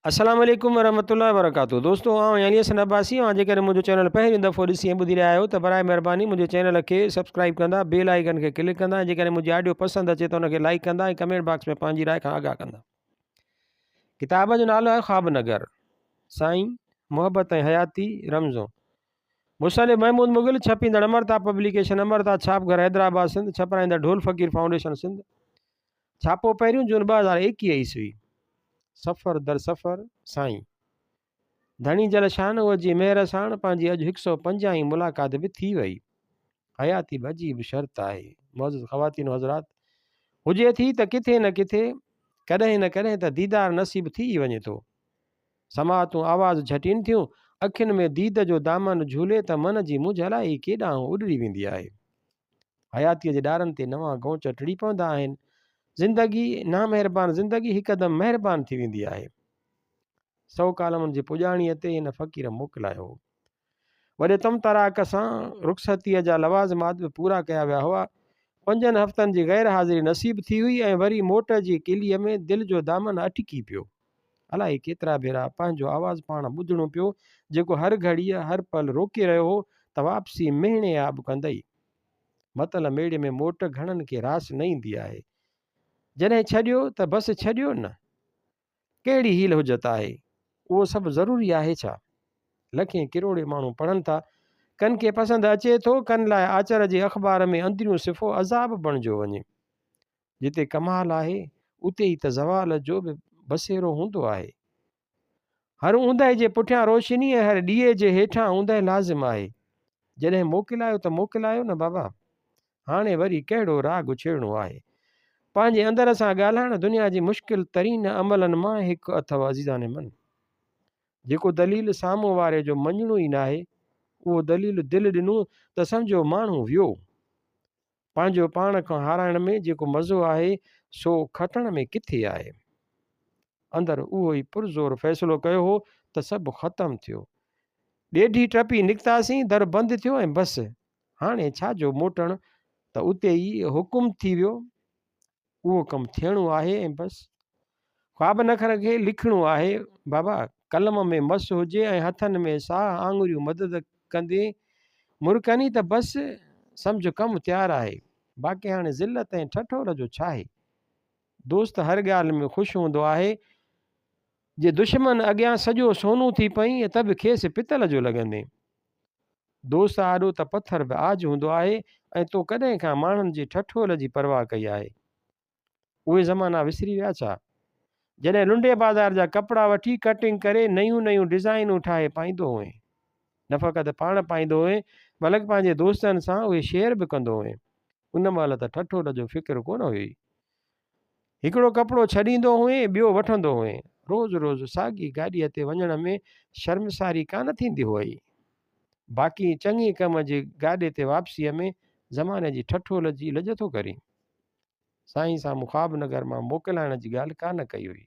अस्सलाम वालेकुम वरहमतुल्लाहि वबरकातुहू। दोस्तों यानी हसन अब्बासी जेकर मुंहिंजो चैनल पहिरियों दफ़ो ॾिसी ऐं ॿुधी रहिया आहियो त बराए महिरबानी मुंहिंजे चैनल खे सब्सक्राइब कंदा, बेल आइकन खे क्लिक कंदा, जेकर मुंहिंजी ऑडियो पसंदि अचे त उनखे लाइक कंदा ऐं कमेंट बॉक्स में पंहिंजी राय खां आगाह कंदा। किताब जो नालो आहे ख्वाब नगर, साईं मोहब्बत ऐं हयाती रमज़ो। मुसनिफ़ महमूद मुग़िल, छपींदड़ अमरता पब्लिकेशन, अमरता छापघर हैदराबाद सिंध, छपाईंदड़ ढोल फ़कीर फाउंडेशन सिंध। छापो पहिरियों जून 2021 ईस्वी। सफ़र दर सफ़र साईं धणी जल शान उहो जी मेहर साण पंहिंजी अॼु 150 मुलाक़ात बि थी वई। हयाती बि अजीब शर्त आहे। मौजूद ख़वातीन हज़रात, हुजे थी त किथे न किथे कॾहिं न कॾहिं त दीदार नसीब थी वञे थो। समातूं आवाज़ झटिन थियूं, अखियुनि में दीद जो दामन झूले त मन जी मुंझ अलाही केॾांहुं उॾड़ी वेंदी आहे। हयातीअ जे ॾारनि ते नवां गौच टिड़ी पवंदा आहिनि। ज़िंदगी नामहिरबान ज़िंदगी हिकदमि महिरबान थी वेंदी आहे। 100 कालमनि जे पुॼाणीअ ते हिन फ़क़ीर मोकिलायो। वॾे तम तराक सां रुख़सतीअ जा लवाज़मात बि पूरा कया विया हुआ। 5 हफ़्तनि जी गैर हाज़िरी नसीब थी हुई ऐं वरी मोट जी किलीअ में दिलि जो दामन अटकी पियो। अलाए केतिरा भेरा पंहिंजो आवाज़ु पाण ॿुधणो पियो, जेको हर घड़ीअ हर पल रोके रहियो हो त वापसी मेहणे आब कंदई। मतिलब मेड़े में मोट घणनि खे रास न ईंदी आहे। जॾहिं छॾियो त बसि छॾियो न, कहिड़ी हील हुजत आहे, उहो सभु ज़रूरी आहे छा? लखें किरोड़े माण्हू पढ़नि था, कनि खे पसंदि अचे थो, कनि लाइ आचर जे अख़बार में अंदरियूं सिफ़ो अज़ाब बणिजो वञे। जिते कमाल आहे उते ई त ज़वाल जो बि बसेरो हूंदो आहे। हर ऊंदहि जे पुठियां रोशनी ऐं हर ॾीए जे हेठां ऊंदहि लाज़िम आहे। जॾहिं मोकिलायो त मोकिलायो न बाबा, हाणे वरी कहिड़ो राग छेड़णो आहे। पंहिंजे अंदर सां ॻाल्हाइण दुनिया जी मुश्किल तरीन अमलनि मां हिकु अथव अज़ीज़ान मन। जेको दलील साम्हूं वारे जो मञणो ई न आहे, उहो दलील दिलि ॾिनो त सम्झो माण्हू वियो। पंहिंजो पाण खां हाराइण में जेको मज़ो आहे सो खटण में किथे आहे। अंदरि उहो ई पुरज़ोर फ़ैसिलो कयो हो त सभु ख़तमु थियो। ॾेढी टपी निकितासीं, दर बंदि थियो ऐं बसि हाणे छा जो मोटणु, त उते ई हुकुम थी वियो। उहो कमु थियणो आहे ऐं बसि ख्वाब नखर खे लिखिणो आहे। बाबा कलम में मस हुजे ऐं हथनि में साह आङुरियूं मदद कंदे मुरकनी त बसि सम्झ कमु तयारु आहे। बाक़ी हाणे ज़िलत ऐं ठठोर जो छा आहे। दोस्त हर ॻाल्हि में ख़ुशि हूंदो आहे। जे दुश्मन अॻियां सॼो सोनू थी पई त बि खेसि पितल जो लॻंदे। दोस्त आॾो त पथर बि आज हूंदो आहे ऐं तो कॾहिं खां माण्हुनि जी ठठोल जी परवाह कई आहे। उहे ज़माना विसरी विया छा, जॾहिं लुंडे बाज़ार जा कपिड़ा वठी कटिंग करे नयूं नयूं डिज़ाइनूं ठाहे पाईंदो हुए। न फ़क़ति पाण पाईंदो हुए, बल्कि पंहिंजे दोस्तनि सां उहे शेयर बि कंदो हुए। उन महिल त ठठोल जो फ़िक्र कोन हुई। हिकिड़ो कपिड़ो छॾींदो हुए, ॿियो वठंदो हुए। रोज़ु रोज़ु साॻी गाॾीअ ते वञण में शर्मसारी कान थींदी हुई। बाक़ी चङे कम जी गाॾे ते वापसीअ में ज़माने जी ठठोल जी लॼ थो करी। साईं साम्हूं ख्वाब नगर मां मोकिलाइण जी ॻाल्हि कान कई हुई।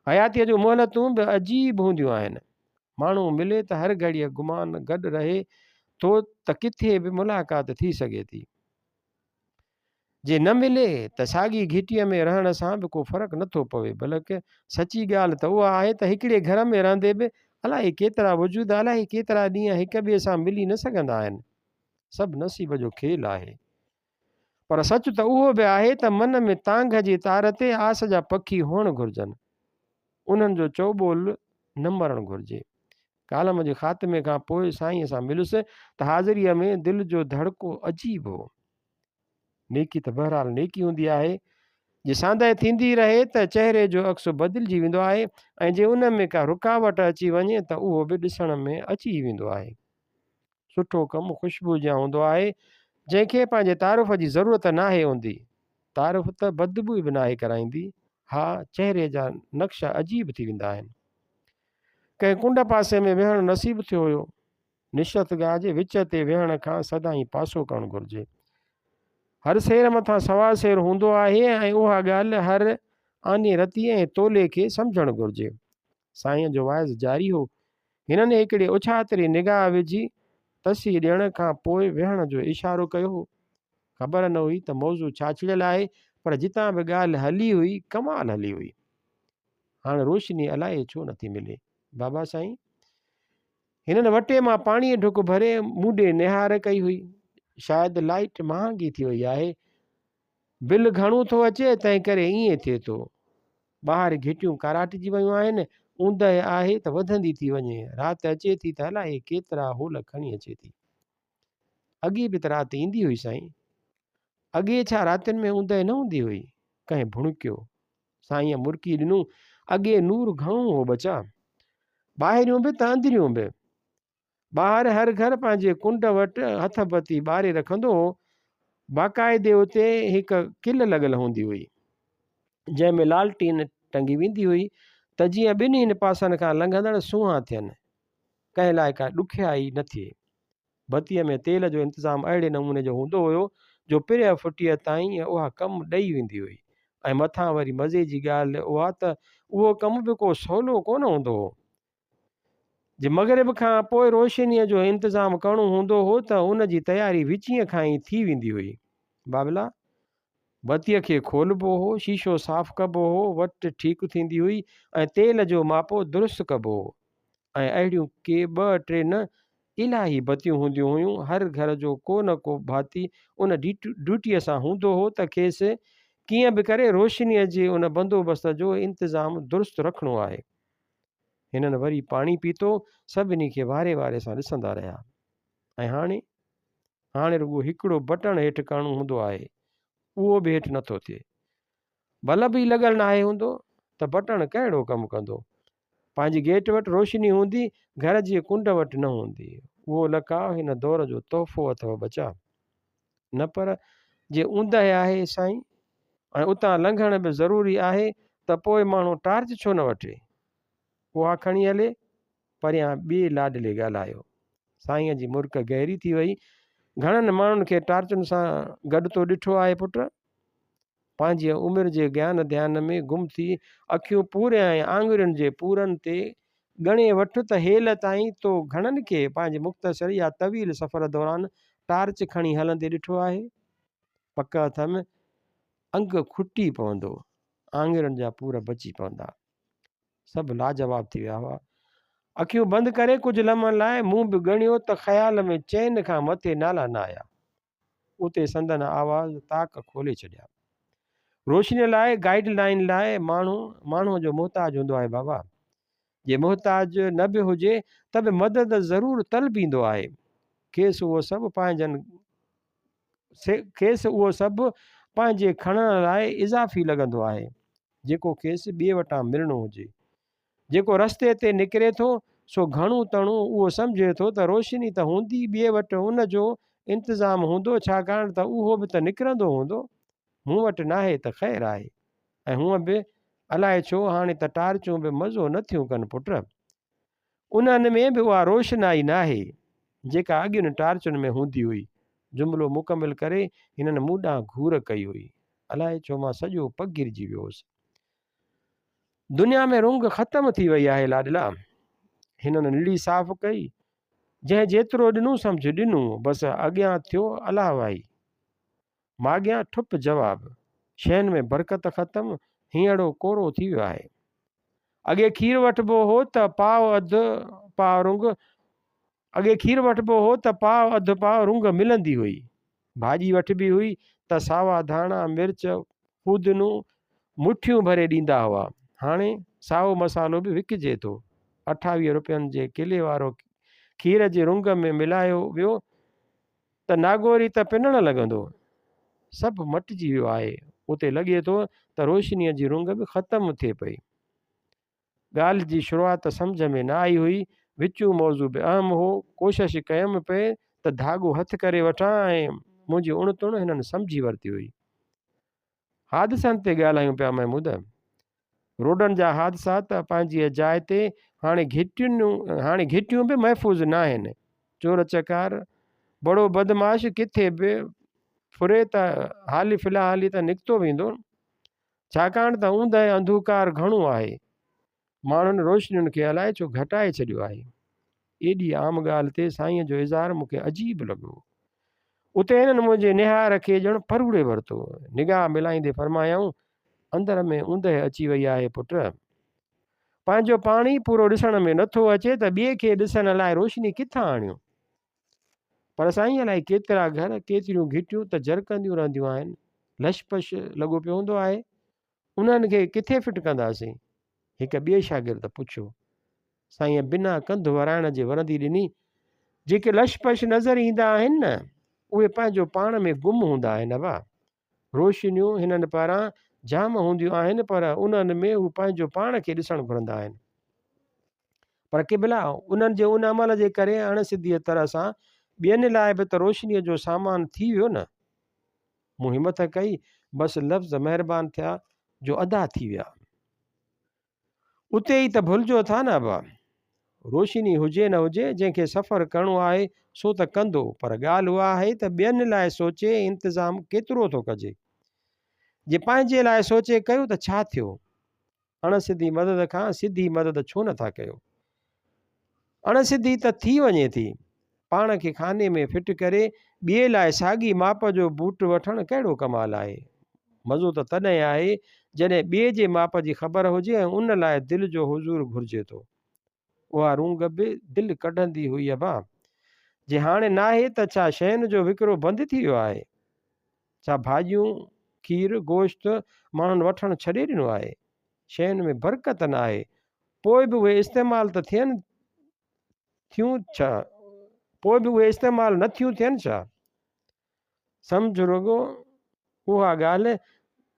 हयातीअ जूं मोहलतूं बि अजीब हूंदियूं आहिनि। माण्हू मिले त हर घड़ीअ गुमान गॾु रहे थो त किथे बि मुलाक़ात थी सघे थी। जे न मिले त साॻी घिटीअ में रहण सां बि को फ़र्क़ु नथो पवे। बल्कि सची ॻाल्हि त उहा आहे त हिकिड़े घर में रहंदे बि अलाए केतिरा वजूद, अलाए केतिरा ॾींहं हिक ॿिए सां मिली न सघंदा आहिनि। सभु नसीब जो खेल आहे। पर सच त उहो बि आहे त मन में तांघ जी तार ते आस जा पखी हुअणु घुरिजनि। उन्हनि जो चौॿोल न मरणु घुरिजे। कालम जे ख़ात्मे खां पोइ साईंअ सां मिलुसि त हाज़िरीअ में दिलि जो धड़को अजीब हो। नेकी त बहरहाल नेकी हूंदी आहे। जे सांदहि थींदी रहे त चहिरे जो अक्सु बदिलजी वेंदो आहे ऐं जे उन में का रुकावट अची वञे त उहो बि ॾिसण में अची वेंदो आहे। सुठो कमु ख़ुशबू जा हूंदो आहे, जंहिंखे पंहिंजे तारुफ़ जी ज़रूरत नाहे हूंदी। तारुफ़ त बदबू बि नाहे कराईंदी। हा, चहिरे जा नक्श अजीब थी वेंदा आहिनि। कंहिं कुंड पासे में वेहणु नसीबु थियो हुयो। निशत गाह जे विच ते वेहण खां सदाईं पासो करणु घुरिजे। हर सेर मथां सवा सेर हूंदो आहे ऐं उहा ॻाल्हि हर आने रती ऐं तोले खे सम्झणु घुरिजे। साईं जो वाइज़ जारी हो। हिननि हिकिड़े उछातरी निगाह विझी तसी ॾियण खां पोइ वेहण जो इशारो कयो हो। ख़बर न हुई त मौज़ू छा छिड़ियल आहे, पर जितां बि ॻाल्हि हली हुई कमाल हली हुई। हाणे रोशनी अलाए छो नथी मिले। बाबा साईं, हिननि वटे मां पाणीअ ढुक भरे मूंॾे निहार कई हुई। शायदि लाइट महांगी थी वई आहे, बिल घणो थो अचे, तंहिं करे ईअं थिए थो। ॿाहिरि घिटियूं काराटिजी वियूं आहिनि, ऊंदहि आहे त वधंदी थी वञे। राति अचे थी त अलाए केतिरा होल खणी अचे थी। अॻे बि त राति ईंदी हुई साईं। अॻे छा रातियुनि में ऊंदहि न हूंदी हुई? कंहिं भुणकियो। साईं मुरकी ॾिनूं, अॻे नूर घणो हो बचा, ॿाहिरियूं बि त अंदरियूं बि। ॿाहिरि हर घर पंहिंजे कुंड वटि हथ बती ॿारे रखंदो हो। बाक़ाइदे उते हिकु किल लॻल हूंदी हुई, जंहिंमें लालटीन टंगी वेंदी हुई त जीअं ॿिन्हिनि पासनि खां लंघंदड़ सूंहां थियनि, कंहिं लाइ का ॾुखियाई न थिए। बतीअ में तेल जो इंतज़ामु अहिड़े नमूने जो हूंदो हुयो जो पिरिय फुटीअ ताईं उहा कमु ॾेई वेंदी हुई। ऐं मथां वरी मज़े जी ॻाल्हि उहा त उहो कमु बि को सवलो कोन हूंदो हो। जे मग़रिब खां पोइ रोशनीअ जो इंतज़ामु करिणो हूंदो हो त उन जी तयारी विचीअ खां ई थी वेंदी हुई। बाबला, बतीअ खे खोलिबो हो, शीशो साफ़ु कबो हो, वटि ठीकु थींदी हुई ऐं तेल जो मापो दुरुस्तु कबो हो। ऐं अहिड़ियूं के ॿ टे न इलाही बतियूं हूंदियूं हुयूं। हर घर जो को न को भाती उन ड्यूटीअ सां हूंदो हो त खेसि कीअं बि करे रोशनीअ जे उन बंदोबस्त जो इंतज़ामु दुरुस्तु रखिणो आहे। हिननि वरी पाणी पीतो, सभिनी खे वारे वारे सां ॾिसंदा रहिया। ऐं हाणे रुॻो हिकिड़ो बटण हेठि करिणो हूंदो आहे, उहो बि हेठि नथो थिए। बल्ब ई लॻल न आहे हूंदो त बटण कहिड़ो कमु कंदो। पंहिंजी गेट वटि रोशनी हूंदी, घर जी कुंड वटि न हूंदी। उहो लकाउ हिन दौर जो तोहफ़ो अथव बचा। न पर जे ऊंदहि आहे साईं, ऐं उतां लंघण बि ज़रूरी आहे, त पोइ माण्हू टार्च छो न वठे, उहा खणी हले। परियां ॿिए लाॾले ॻाल्हायो। साईंअ जी मुर्क गहरी थी वई। घणनि माण्हुनि खे टार्चुनि सां गॾु तो ॾिठो आहे पुटु। पंहिंजी उमिरि जे ज्ञान ध्यान में गुम थी अखियूं पूरे ऐं आङुरियुनि जे पूरनि ते ॻणे वठि त हेल ताईं तो घणनि खे पंहिंजे मुख़्तसर या तवील सफ़र दौरान टार्च खणी हलंदे ॾिठो आहे। पक अथनि, अंग खुटी पवंदो, आङुरियुनि जा पूर बची पवंदा। सभु लाजवाब थी विया हुआ। अखियूं बंदि करे कुझु लम्हनि लाइ मुंहुं बि ॻणियो त ख़्याल में चैन खां मथे नाला न आया। उते संदन आवाज़ ताक खोले छॾिया। रोशनीअ लाइ, गाइडलाइन लाइ माण्हूअ जो मुहताज हूंदो आहे बाबा। जे मुहताज न बि हुजे त बि मदद ज़रूरु तलबींदो आहे। खेसि उहो सभु पंहिंजे खणण लाइ इज़ाफ़ी लॻंदो आहे, जेको खेसि ॿिए वटां मिलणो हुजे। जेको रस्ते ते निकिरे थो सो घणो तणो उहो सम्झे थो त रोशनी त हूंदी ॿिए वटि, उन जो इंतज़ामु हूंदो, छाकाणि त उहो बि त निकिरंदो हूंदो। मूं वटि नाहे त ख़ैरु आहे। ऐं हूअं बि अलाए छो हाणे त टार्चूं बि मज़ो नथियूं कनि पुट। उन्हनि में बि उहा रोशनाई नाहे जेका अॻियुनि टार्चुनि में हूंदी हुई। जुमिलो मुकमिल करे हिननि मूं ॾांहुं घूर कई हुई। अलाए छो मां सॼो पघिरजी वियो हुउसि। दुनिया में रुंग ख़तमु थी वई आहे लाॾला। हिननि निड़ी साफ़ कई। जंहिं जेतिरो ॾिनूं सम्झ ॾिनूं, बसि अॻियां थियो अलाह वाही। माॻियां ठुप जवाबु। शयुनि में बरकत ख़तमु, हींअरो कोरो थी वियो आहे। अॻे खीर वठिबो हो त पाव अधु पाव रुंग अधु पाव रुंग मिलंदी हुई। भाॼी वठिबी हुई त सावा धाणा, मिर्च, फूदनूं मुठियूं भरे ॾींदा हुआ। हाणे साओ मसालो बि विकिजे थो। 28 रुपयनि जे किले वारो खीर जे रुंग में मिलायो वियो त नागोरी त पिनणु लॻंदो। सभु मटिजी वियो आहे। उते लॻे थो त रोशनीअ जी रुंग बि ख़तमु थिए पई। ॻाल्हि जी शुरूआत सम्झ में न आई हुई, विचूं मौज़ू बि अहम हो। कोशिशि कयमि पे त धाॻो हथु करे वठां ऐं मुंहिंजी उणतुण हिननि सम्झी वरिती हुई। हादिसनि ते ॻाल्हायूं पिया महमूद। रोडनि जा हादिसा त पंहिंजी जाइ ते, हाणे घिटियूं बि महफ़ूज़ न आहिनि। चोर चकार बड़ो बदमाश किथे बि फुरे त हाली फ़िलहाली त निकितो वेंदो, छाकाणि त ऊंदहि अंधकार घणो आहे। माण्हुनि रोशनियुनि खे अलाए छो घटाए छॾियो आहे। एॾी आम ॻाल्हि ते साईंअ जो इज़हार मूंखे अजीब लॻो। उते हिननि मुंहिंजे निहार खे ॼण परूड़े वरितो। निगाह मिलाईंदे फरमायाऊं, अंदर में ऊंदहि अची वई आहे पुट। पंहिंजो पाणी पूरो ॾिसण में नथो अचे त ॿिए खे ॾिसण लाइ रोशनी किथां आणियूं। पर साईं अलाए केतिरा घर केतिरियूं घिटियूं त झरकंदियूं रहंदियूं आहिनि, लशपश लॻो पियो हूंदो आहे। उन्हनि खे किथे फिट कंदासीं? हिकु ॿिए शागिर्द पुछियो। साईं बिना कंध वराइण जे वरंदी ॾिनी, जेके लशपश नज़र ईंदा आहिनि न, उहे पंहिंजो पाण में गुम हूंदा आहिनि अबा। रोशनियूं हिननि पारां जाम हूंदियूं आहिनि, पर उन्हनि में हू पंहिंजो पाण खे ॾिसणु घुरंदा आहिनि। पर क़िबला उन्हनि जे उन अमल जे करे अणसिधीअ तरह सां ॿियनि लाइ बि त रोशनीअ जो सामान थी वियो न। मूं हिमत कई, बसि लफ़्ज़ महिरबानी थिया जो अदा थी विया। उते ई त भुलिजो था न अबा, रोशनी हुजे न हुजे, जंहिंखे सफ़र करिणो आहे सो त कंदो, पर ॻाल्हि उहा आहे त ॿियनि लाइ सोचे इंतज़ाम केतिरो थो कजे। जे पंहिंजे लाइ सोचे कयो त छा थियो? अणसिधी मदद खां सिधी मदद छो नथा कयो? अणसिधी त थी वञे थी, पाण खे खाने में फिट करे ॿिए लाइ साॻी माप जो बूट वठणु कहिड़ो कमाल आहे। मज़ो त तॾहिं आहे जॾहिं ॿिए जे माप जी ख़बर हुजे ऐं उन लाइ दिलि जो हुज़ूर घुरिजे थो। उहा रूंग बि दिलि कढंदी हुई अबा। जे हाणे नाहे त छा शयुनि जो विकिरो बंदि थी वियो आहे? छा भाॼियूं खीर गोश्त माण्हुनि वठणु छॾे ॾिनो आहे? शयुनि में बरकत न आहे, पोइ बि उहे इस्तेमालु त थियनि थियूं छा? पोइ बि उहे इस्तेमालु नथियूं थियनि छा? सम्झ रुगो उहा ॻाल्हि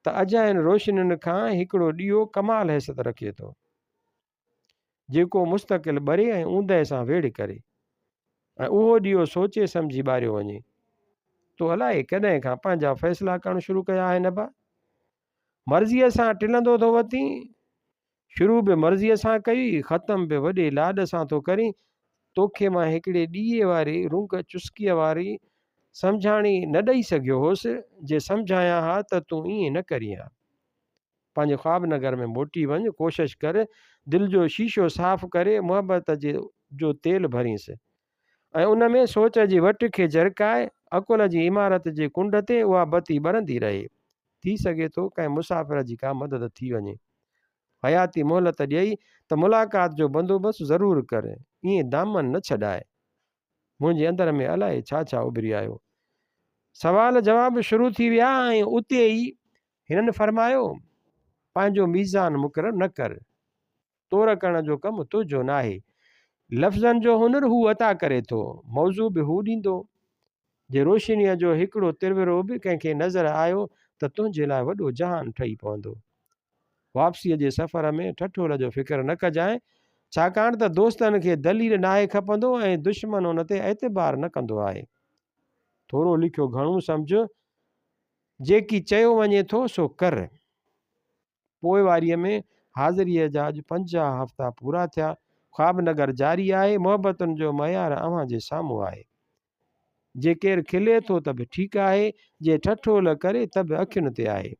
त अजाइन रोशनियुनि खां हिकिड़ो ॾीओ कमाल हैसियत रखे थो, जेको मुस्तक़िल ॿरे ऐं ऊंदहि सां वेड़ करे, ऐं उहो ॾीओ सोचे सम्झी ॿारियो वञे। तो अलाए कॾहिं खां पंहिंजा फ़ैसिला करणु शुरू कया आहिनि अबा। मर्ज़ीअ सां टिलंदो थो वती, शुरू बि मर्ज़ीअ सां कई, ख़तम बि वॾे लाॾ सां थो करी। तोखे मां हिकिड़े ॾीए वारी रूंग चुस्कीअ वारी सम्झाणी न ॾेई सघियो हुअसि, जे सम्झायां हा त तूं ईअं न करीं हा। पंहिंजे ख्वाब नगर में मोटी वञ, कोशिशि कर दिलि जो शीशो साफ़ करे मुहबत जो तेल भरींसि ऐं उन में सोच जी वट खे झरकाए अकुल जी इमारत जे कुंड ते उहा बती ॿरंदी रहे। थी सघे थो कंहिं मुसाफ़िर जी का मदद थी वञे। हयाती मोहलत ॾेई त मुलाक़ात जो बंदोबस्तु ज़रूरु कर, ईअं दामन न छॾाए। मुंहिंजे अंदर में अलाए छा छा उभरी आयो। सवाल जवाब शुरू थी विया ऐं उते ई हिननि फरमायो, पंहिंजो मीज़ान मुक़ररु न कर, तोर करण जो कमु तुंहिंजो न आहे। लफ़्ज़नि जो हुनुर हू अता करे थो, मौज़ू बि हू ॾींदो। जे रोशनीअ जो हिकिड़ो तिरविरो बि कंहिंखे नज़र आयो त तुंहिंजे लाइ वॾो जहान ठही पवंदो। वापसीअ जे सफ़र में ठठोल जो फ़िक्र न कजांइ, छाकाणि त दोस्तनि खे दलील नाहे खपंदो ऐं दुश्मन उन ते एतबार न कंदो आहे। थोरो लिखियो घणो सम्झ, जेकी चयो वञे थो सो कर। पोइवारीअ में हाज़िरीअ जा अॼु 50 हफ़्ता पूरा थिया। ख्वाब नगर जारी आहे, मोहबतुनि जो मयार अव्हां जे साम्हूं आहे। जे केरु खिले थो त बि ठीकु आहे, जे ठठोल करे त बि अखियुनि ते आहे।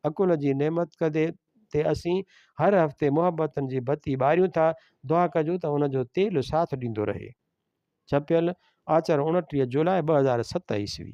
अकुल जी नेमत कदे ते असीं हर हफ़्ते मोहबतनि जी बती ॿारियूं था। दुआ कजो त उन जो तेल साथ ॾींदो रहे। छपियल आचर 29 जुलाई 2007 ईस्वी।